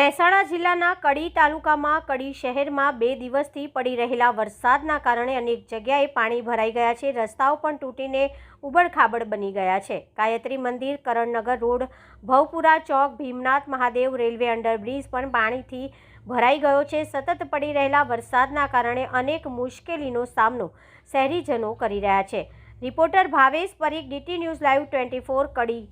મહેસાણા જિલ્લાના કડી તાલુકામાં કડી શહેરમાં 2 દિવસથી પડી રહેલા વરસાદના કારણે અનેક જગ્યાએ પાણી ભરાઈ ગયા છે। રસ્તાઓ પણ તૂટીને ઉબડખાબડ બની ગયા છે। ગાયત્રી મંદિર, કરણનગર રોડ, ભવપુરા ચોક, ભીમનાથ મહાદેવ, રેલવે અંડરબ્રિજ પણ પાણીથી ભરાઈ ગયો છે। સતત પડી રહેલા વરસાદના કારણે અનેક મુશ્કેલીનો સામનો શહેરીજનો કરી રહ્યા છે। Reporter Bhavesh Parikh, DT news live 24 કડી।